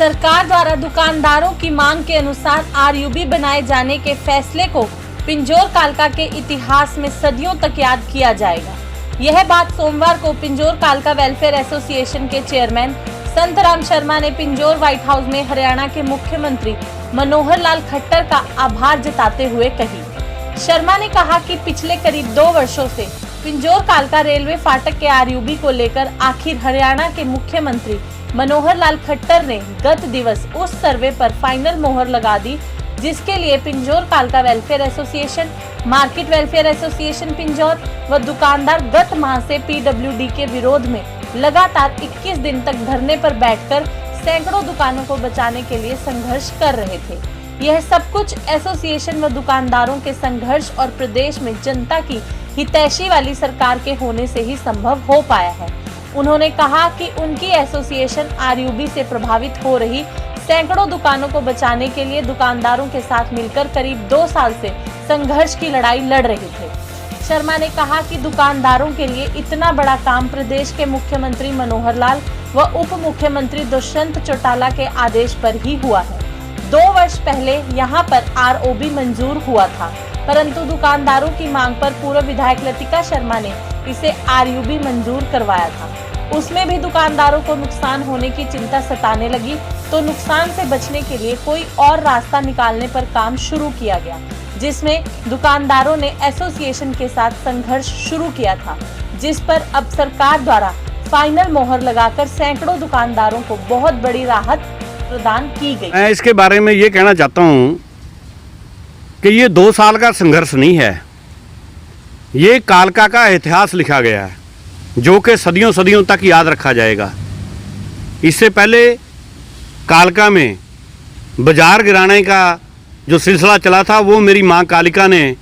सरकार द्वारा दुकानदारों की मांग के अनुसार आरयूबी बनाए जाने के फैसले को पिंजौर कालका के इतिहास में सदियों तक याद किया जाएगा। यह बात सोमवार को पिंजौर कालका वेलफेयर एसोसिएशन के चेयरमैन संतराम शर्मा ने पिंजौर व्हाइट हाउस में हरियाणा के मुख्यमंत्री मनोहर लाल खट्टर का आभार जताते हुए कही। शर्मा ने कहा कि पिछले करीब 2 वर्षों से पिंजौर कालका रेलवे फाटक के आरयूबी को लेकर आखिर हरियाणा के मुख्यमंत्री मनोहर लाल खट्टर ने गत दिवस उस सर्वे पर फाइनल मोहर लगा दी, जिसके लिए पिंजौर कालका welfare association, market welfare association Pinjore व दुकानदार गत माह से पीडब्ल्यूडी के विरोध में लगातार 21 दिन तक धरने पर बैठकर सैकड़ों दुकानों को बचाने के लिए संघर्ष कर रहे थे। यह सब कुछ एसोसिएशन व दुकानदारों के संघर्ष और प्रदेश में जनता की हितैषी वाली सरकार के होने से ही संभव हो पाया है। उन्होंने कहा कि उनकी एसोसिएशन आरयूबी से प्रभावित हो रही सैकड़ों दुकानों को बचाने के लिए दुकानदारों के साथ मिलकर करीब 2 साल से संघर्ष की लड़ाई लड़ रहे थे। शर्मा ने कहा कि दुकानदारों के लिए इतना बड़ा काम प्रदेश के मुख्यमंत्री मनोहर लाल व उप मुख्यमंत्री दुष्यंत चौटाला के आदेश पर ही हुआ है। 2 वर्ष पहले यहाँ पर आरओबी मंजूर हुआ था, परंतु दुकानदारों की मांग पर पूर्व विधायक लतिका शर्मा ने इसे आरयूबी मंजूर करवाया था। उसमें भी दुकानदारों को नुकसान होने की चिंता सताने लगी, तो नुकसान से बचने के लिए कोई और रास्ता निकालने पर काम शुरू किया गया, जिसमें दुकानदारों ने एसोसिएशन के साथ संघर्ष शुरू किया था, जिस पर अब सरकार द्वारा फाइनल मोहर लगाकर सैकड़ों दुकानदारों को बहुत बड़ी राहत प्रदान की गई। मैं इसके बारे में ये कहना चाहता हूँ कि ये 2 साल का संघर्ष नहीं है, ये कालका का इतिहास लिखा गया है जो कि सदियों सदियों तक याद रखा जाएगा। इससे पहले कालका में बाजार गिराने का जो सिलसिला चला था, वो मेरी माँ कालिका ने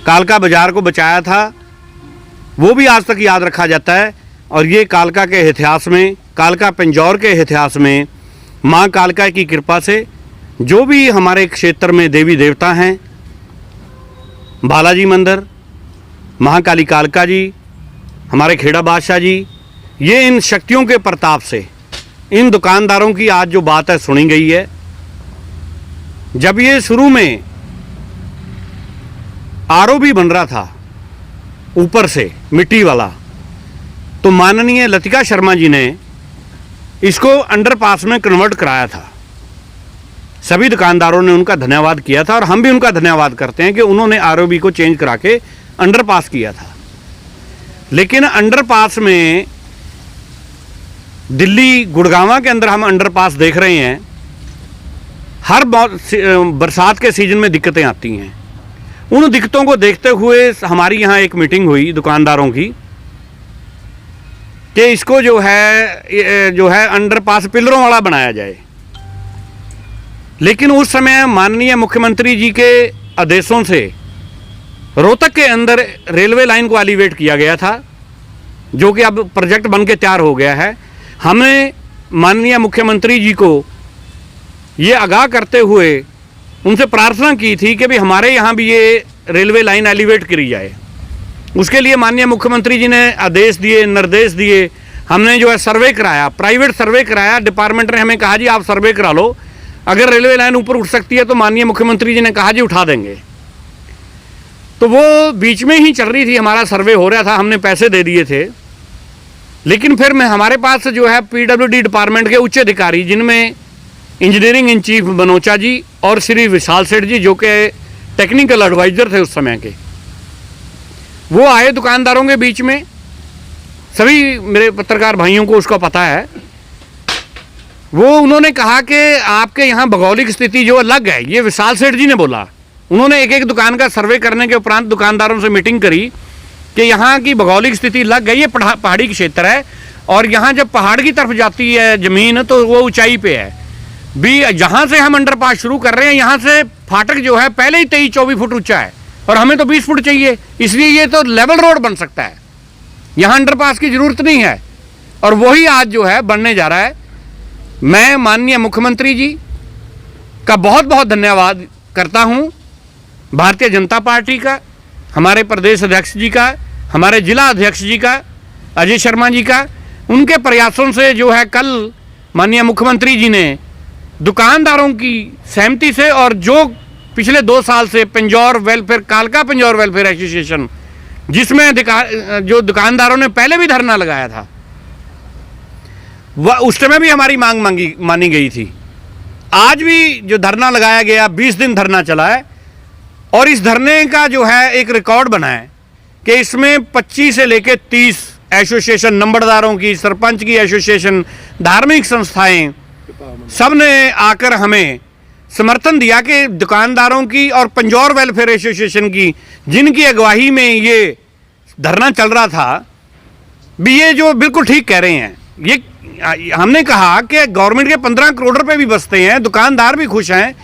कालका बाजार को बचाया था, वो भी आज तक याद रखा जाता है। और ये कालका के इतिहास में, कालका पिंजौर के इतिहास में माँ कालका की कृपा से जो भी हमारे क्षेत्र में देवी देवता हैं, बालाजी मंदिर, महाकाली कालका जी, हमारे खेड़ा बादशाह जी, ये इन शक्तियों के प्रताप से इन दुकानदारों की आज जो बात है सुनी गई है। जब ये शुरू में आरओबी बन रहा था ऊपर से मिट्टी वाला, तो माननीय लतिका शर्मा जी ने इसको अंडरपास में कन्वर्ट कराया था। सभी दुकानदारों ने उनका धन्यवाद किया था और हम भी उनका धन्यवाद करते हैं कि उन्होंने आरओबी को चेंज करा के अंडरपास किया था। लेकिन अंडरपास में दिल्ली गुड़गांव के अंदर हम अंडरपास देख रहे हैं, हर बरसात के सीजन में दिक्कतें आती हैं। उन दिक्कतों को देखते हुए हमारी यहाँ एक मीटिंग हुई दुकानदारों की कि इसको जो है अंडरपास पिलरों वाला बनाया जाए। लेकिन उस समय माननीय मुख्यमंत्री जी के आदेशों से रोहतक के अंदर रेलवे लाइन को एलिवेट किया गया था, जो कि अब प्रोजेक्ट बन के तैयार हो गया है। हमने माननीय मुख्यमंत्री जी को ये आगाह करते हुए उनसे प्रार्थना की थी कि भाई हमारे यहाँ भी ये रेलवे लाइन एलिवेट करी जाए। उसके लिए माननीय मुख्यमंत्री जी ने आदेश दिए, निर्देश दिए। हमने जो है सर्वे कराया, प्राइवेट सर्वे कराया। डिपार्टमेंट ने हमें कहा जी आप सर्वे करा लो, अगर रेलवे लाइन ऊपर उठ सकती है तो माननीय मुख्यमंत्री जी ने कहा जी उठा देंगे। तो वो बीच में ही चल रही थी, हमारा सर्वे हो रहा था, हमने पैसे दे दिए थे। लेकिन फिर हमारे पास जो है पीडब्ल्यूडी डिपार्टमेंट के उच्च अधिकारी, जिनमें इंजीनियरिंग इन चीफ बनोचा जी और श्री विशाल सेठ जी, जो कि टेक्निकल एडवाइजर थे उस समय के, वो आए दुकानदारों के बीच में। सभी मेरे पत्रकार भाइयों को उसका पता है। वो उन्होंने कहा कि आपके यहाँ भौगोलिक स्थिति जो अलग है, ये विशाल सेठ जी ने बोला। उन्होंने एक एक दुकान का सर्वे करने के उपरांत दुकानदारों से मीटिंग करी कि यहाँ की भौगोलिक स्थिति अलग है, ये पहाड़ी क्षेत्र है और यहाँ जब पहाड़ की तरफ जाती है ज़मीन तो वो ऊंचाई पे है। भी जहाँ से हम अंडरपास शुरू कर रहे हैं, यहाँ से फाटक जो है पहले ही 23-24 फुट ऊंचा है और हमें तो 20 फुट चाहिए, इसलिए ये तो लेवल रोड बन सकता है, यहाँ अंडरपास की ज़रूरत नहीं है। और वही आज जो है बनने जा रहा है। मैं माननीय मुख्यमंत्री जी का बहुत बहुत धन्यवाद करता हूँ, भारतीय जनता पार्टी का, हमारे प्रदेश अध्यक्ष जी का, हमारे जिला अध्यक्ष जी का, अजय शर्मा जी का। उनके प्रयासों से जो है कल माननीय मुख्यमंत्री जी ने दुकानदारों की सहमति से और जो पिछले 2 साल से पिंजौर वेलफेयर, कालका पिंजौर वेलफेयर एसोसिएशन, जिसमें जो दुकानदारों ने पहले भी धरना लगाया था, वह उस समय भी हमारी मांग मानी गई थी। आज भी जो धरना लगाया गया, 20 दिन धरना चला है और इस धरने का जो है एक रिकॉर्ड बना है कि इसमें 25 से लेकर 30 एसोसिएशन, नंबरदारों की, सरपंच की एसोसिएशन, धार्मिक संस्थाएं, सब ने आकर हमें समर्थन दिया कि दुकानदारों की और पिंजौर वेलफेयर एसोसिएशन की, जिनकी अगुवाई में ये धरना चल रहा था, भी ये जो बिल्कुल ठीक कह रहे हैं। ये हमने कहा कि गवर्नमेंट के 15 करोड़ रुपए भी बचते हैं, दुकानदार भी खुश हैं,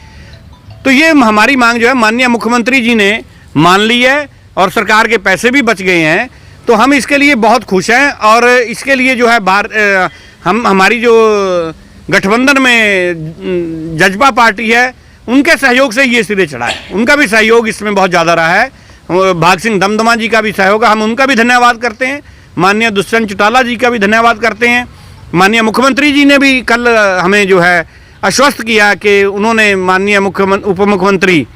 तो ये हमारी मांग जो है माननीय मुख्यमंत्री जी ने मान ली है और सरकार के पैसे भी बच गए हैं, तो हम इसके लिए बहुत खुश हैं। और इसके लिए जो है हमारी जो गठबंधन में जजपा पार्टी है, उनके सहयोग से ये सिरे चढ़ा है। उनका भी सहयोग इसमें बहुत ज़्यादा रहा है। भाग सिंह दमदमा जी का भी सहयोग है, हम उनका भी धन्यवाद करते हैं। माननीय दुष्यंत चौटाला जी का भी धन्यवाद करते हैं। माननीय मुख्यमंत्री जी ने भी कल हमें जो है आश्वस्त किया कि उन्होंने माननीय उप मुख्यमंत्री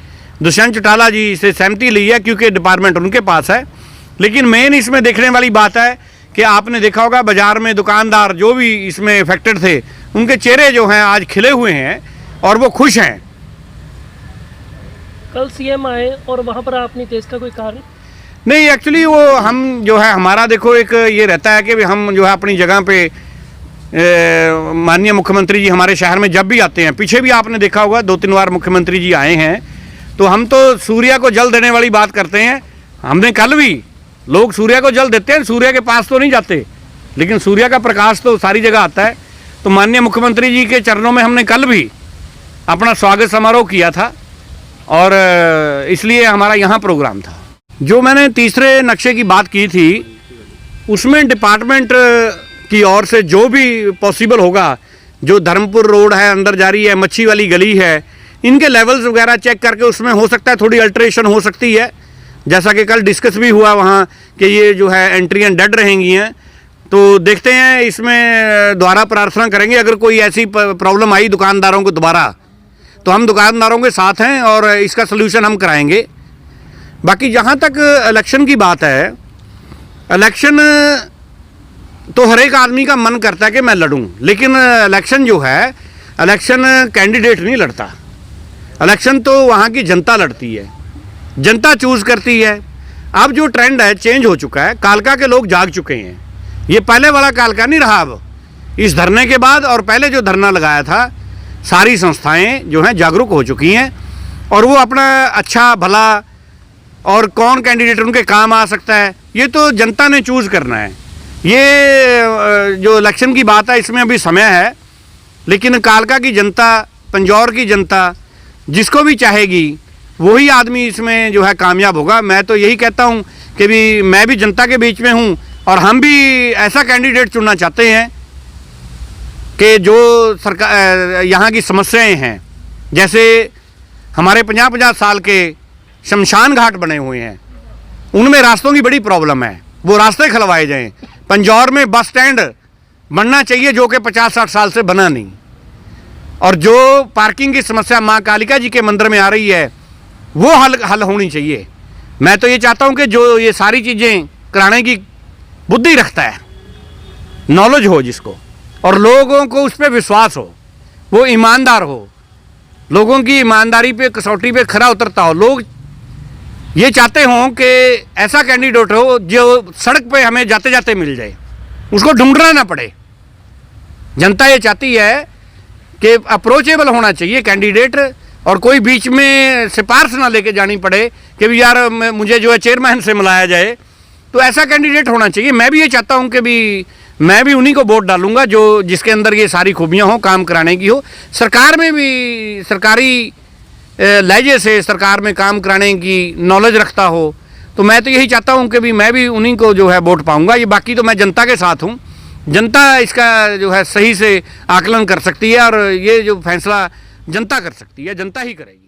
दुष्यंत चौटाला जी से सहमति ली है, क्योंकि डिपार्टमेंट उनके पास है। लेकिन मेन इसमें देखने वाली बात है कि आपने देखा होगा बाजार में दुकानदार जो भी इसमें अफेक्टेड थे, उनके चेहरे जो हैं आज खिले हुए हैं और वो खुश हैं। कल सीएम आए और वहाँ पर आप नहीं थे, इसका कोई कारण? नहीं, एक्चुअली वो हम जो है हमारा देखो एक ये रहता है कि हम जो है अपनी जगह पे माननीय मुख्यमंत्री जी हमारे शहर में जब भी आते हैं, पीछे भी आपने देखा होगा 2-3 बार मुख्यमंत्री जी आए हैं, तो हम तो सूर्य को जल देने वाली बात करते हैं। हमने कल भी, लोग सूर्य को जल देते हैं, सूर्य के पास तो नहीं जाते, लेकिन सूर्य का प्रकाश तो सारी जगह आता है। तो माननीय मुख्यमंत्री जी के चरणों में हमने कल भी अपना स्वागत समारोह किया था और इसलिए हमारा यहाँ प्रोग्राम था। जो मैंने तीसरे नक्शे की बात की थी, उसमें डिपार्टमेंट की ओर से जो भी पॉसिबल होगा, जो धर्मपुर रोड है अंदर जा रही है, मच्छी वाली गली है, इनके लेवल्स वगैरह चेक करके उसमें हो सकता है थोड़ी अल्ट्रेशन हो सकती है, जैसा कि कल डिस्कस भी हुआ वहाँ कि ये जो है एंट्रियाँ डेड रहेंगी हैं। तो देखते हैं, इसमें दोबारा प्रार्थना करेंगे। अगर कोई ऐसी प्रॉब्लम आई दुकानदारों को दोबारा, तो हम दुकानदारों के साथ हैं और इसका सलूशन हम कराएंगे। बाकी जहाँ तक इलेक्शन की बात है, इलेक्शन तो हर एक आदमी का मन करता है कि मैं लड़ूं, लेकिन इलेक्शन जो है, इलेक्शन कैंडिडेट नहीं लड़ता, इलेक्शन तो वहाँ की जनता लड़ती है, जनता चूज़ करती है। अब जो ट्रेंड है चेंज हो चुका है, कालका के लोग जाग चुके हैं। ये पहले वाला कालका नहीं रहा। अब इस धरने के बाद और पहले जो धरना लगाया था, सारी संस्थाएं जो हैं जागरूक हो चुकी हैं और वो अपना अच्छा भला और कौन कैंडिडेट उनके काम आ सकता है, ये तो जनता ने चूज़ करना है। ये जो इलेक्शन की बात है, इसमें अभी समय है, लेकिन कालका की जनता, पिंजौर की जनता जिसको भी चाहेगी वही आदमी इसमें जो है कामयाब होगा। मैं तो यही कहता हूँ कि भी मैं भी जनता के बीच में हूँ और हम भी ऐसा कैंडिडेट चुनना चाहते हैं कि जो सरकार यहाँ की समस्याएं हैं, जैसे हमारे 50-50 साल के शमशान घाट बने हुए हैं, उनमें रास्तों की बड़ी प्रॉब्लम है, वो रास्ते खुलवाए जाएं। पिंजौर में बस स्टैंड बनना चाहिए जो कि 50-60 साल से बना नहीं, और जो पार्किंग की समस्या माँ कालिका जी के मंदिर में आ रही है, वो हल होनी चाहिए। मैं तो ये चाहता हूँ कि जो ये सारी चीज़ें कराने की बुद्धि रखता है, नॉलेज हो जिसको, और लोगों को उस पर विश्वास हो, वो ईमानदार हो, लोगों की ईमानदारी पे, कसौटी पे खरा उतरता हो, लोग ये चाहते हों कि ऐसा कैंडिडेट हो जो सड़क पे हमें जाते जाते मिल जाए, उसको ढूंढना ना पड़े। जनता ये चाहती है कि अप्रोचेबल होना चाहिए कैंडिडेट, और कोई बीच में सिफारिश ना लेके जानी पड़े कि भी यार मुझे जो है चेयरमैन से मिलाया जाए, तो ऐसा कैंडिडेट होना चाहिए। मैं भी ये चाहता हूँ कि भी मैं भी उन्हीं को वोट डालूंगा जो जिसके अंदर ये सारी खूबियाँ हों, काम कराने की हो, सरकार में भी सरकारी लहजे से सरकार में काम कराने की नॉलेज रखता हो। तो मैं तो यही चाहता हूँ कि भी मैं भी उन्हीं को जो है वोट पाऊँगा। ये बाकी तो मैं जनता के साथ हूँ, जनता इसका जो है सही से आकलन कर सकती है और ये जो फैसला जनता कर सकती है, जनता ही करेगी।